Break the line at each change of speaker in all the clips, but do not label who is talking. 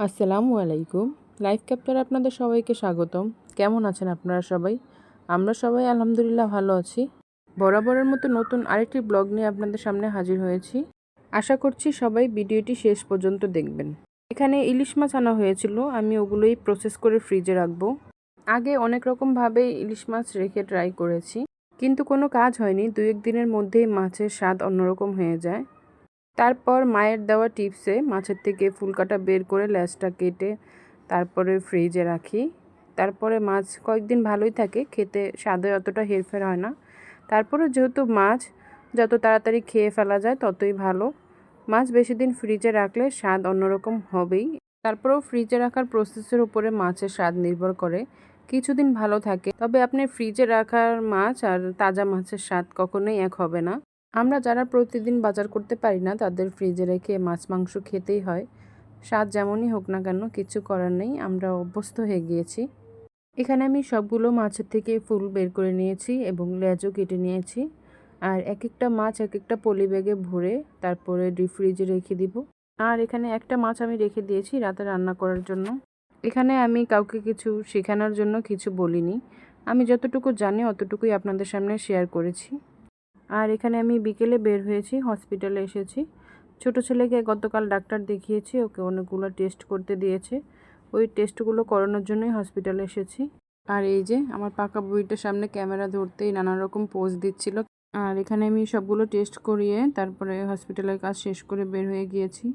আসসালামু আলাইকুম। লাইফ ক্যাপ্টারে আপনাদের সবাইকে স্বাগতম। কেমন আছেন আপনারা সবাই? আমরা সবাই আলহামদুলিল্লাহ ভালো আছি। বরাবরের মতো নতুন আরেকটি ব্লগ নিয়ে আপনাদের সামনে হাজির হয়েছি। আশা করছি সবাই ভিডিওটি শেষ পর্যন্ত দেখবেন। এখানে ইলিশ মাছ আনা হয়েছিল, আমি ওগুলোই প্রসেস করে ফ্রিজে রাখবো। আগে অনেক রকমভাবে ইলিশ মাছ রেখে ট্রাই করেছি, কিন্তু কোনো কাজ হয়নি। 2-1 দিনের মধ্যেই মাছের স্বাদ অন্যরকম হয়ে যায়। তারপর মায়ের দেওয়া টিপসে মাছের থেকে ফুলকাটা বের করে লেজটা কেটে তারপরে ফ্রিজে রাখি। তারপরে মাছ কয়েকদিন ভালোই থাকে, খেতে স্বাদে অতটা হেরফের হয় না। তারপরে যেহেতু মাছ যত তাড়াতাড়ি খেয়ে ফেলা যায় ততই ভালো। মাছ বেশি দিন ফ্রিজে রাখলে স্বাদ অন্যরকম হবেই। তারপরেও ফ্রিজে রাখার প্রসেসের উপরে মাছের স্বাদ নির্ভর করে। কিছুদিন ভালো থাকে, তবে আপনি ফ্রিজে রাখার মাছ আর তাজা মাছের স্বাদ কখনোই এক হবে না। আমরা যারা প্রতিদিন বাজার করতে পারি না তাদের ফ্রিজে রেখে মাছ মাংস খেতেই হয়। স্বাদ যেমনই হোক না কেন, কিছু করার নেই, আমরা অভ্যস্ত হয়ে গিয়েছি। এখানে আমি সবগুলো মাছের থেকে ফুল বের করে নিয়েছি এবং লেজও কেটে নিয়েছি। আর এক একটা মাছ এক একটা পলি ব্যাগে ভরে তারপরে ডিপ ফ্রিজে রেখে দিব। আর এখানে একটা মাছ আমি রেখে দিয়েছি রাতে রান্না করার জন্য। এখানে আমি কাউকে কিছু শেখানোর জন্য কিছু বলিনি, আমি যতটুকু জানি অতটুকুই আপনাদের সামনে শেয়ার করেছি। আর এখানে আমি বিকেলে বের হয়েছি, হসপিটালে এসেছি। ছোট ছেলেকে গতকাল ডাক্তার দেখিয়েছি, ওকে অনেকগুলো টেস্ট করতে দিয়েছে। ওই টেস্টগুলো করানোর জন্যই হসপিটালে এসেছি। আর এই যে আমার পাকা বুড়িটার সামনে ক্যামেরা ধরতেই নানা রকম পোজ দিচ্ছিল। আর এখানে আমি সবগুলো টেস্ট করিয়ে তারপরে হসপিটালের কাজ শেষ করে বের হয়ে গিয়েছি।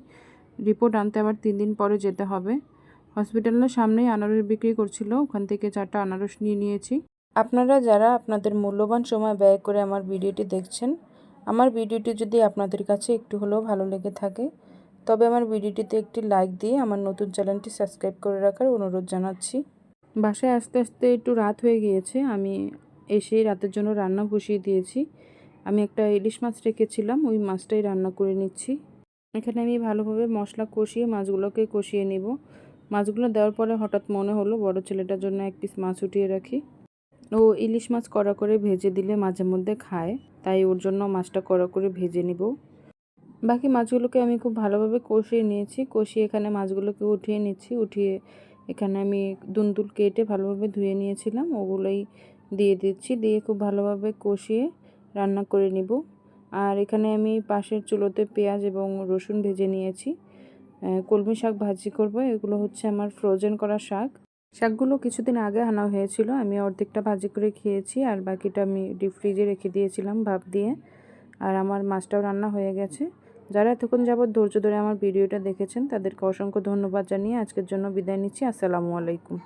রিপোর্ট আনতে আবার 3 দিন পরে যেতে হবে। হসপিটালের সামনেই আনারস বিক্রি করছিল, ওখান থেকে 4টা আনারস নিয়ে নিয়েছি। আপনারা যারা আপনাদের মূল্যবান সময় ব্যয় করে আমার ভিডিওটি দেখছেন, আমার ভিডিওটি যদি আপনাদের কাছে একটু হলেও ভালো লেগে থাকে তবে আমার ভিডিওটিতে একটি লাইক দিয়ে আমার নতুন চ্যানেলটি সাবস্ক্রাইব করে রাখার অনুরোধ জানাচ্ছি। বাসায় আস্তে আস্তে একটু রাত হয়ে গিয়েছে, আমি এসেই রাতের জন্য রান্না বসিয়ে দিয়েছি। আমি একটা ইলিশ মাছ রেখেছিলাম, ওই মাছটাই রান্না করে নিচ্ছি। এখানে আমি ভালোভাবে মশলা কষিয়ে মাছগুলোকে কষিয়ে নিব। মাছগুলো দেওয়ার পরে হঠাৎ মনে হলো বড় ছেলেটার জন্য এক পিস মাছ উঠিয়ে রাখি। ও ইলিশ মাছ কড়া করে ভেজে দিলে মাঝে মধ্যে খায়, তাই ওর জন্য মাছটা কড়া করে ভেজে নিব। বাকি মাছগুলোকে আমি খুব ভালোভাবে কষিয়ে নিয়েছি। কষিয়ে এখানে মাছগুলোকে উঠিয়ে নিচ্ছি। উঠিয়ে এখানে আমি দুন্দুল কেটে ভালোভাবে ধুয়ে নিয়েছিলাম, ওগুলোই দিয়ে দিচ্ছি। দিয়ে খুব ভালোভাবে কষিয়ে রান্না করে নিব। আর এখানে আমি পাশের চুলোতে পেঁয়াজ এবং রসুন ভেজে নিয়েছি। কলমি শাক ভাজি করব। এগুলো হচ্ছে আমার ফ্রোজেন করা শাক। শাকগুলো কিছুদিন আগে আনা হয়েছিল, আমি অর্ধেকটা ভাজি করে খেয়েছি আর বাকিটা আমি ডিপ ফ্রিজে রেখে দিয়েছিলাম ভাপ দিয়ে। আর আমার মাছটাও রান্না হয়ে গেছে। যারা এতক্ষণ যাবৎ ধৈর্য ধরে আমার ভিডিওটা দেখেছেন তাদেরকে অসংখ্য ধন্যবাদ জানিয়ে আজকের জন্য বিদায় নিচ্ছি। আসসালামু আলাইকুম।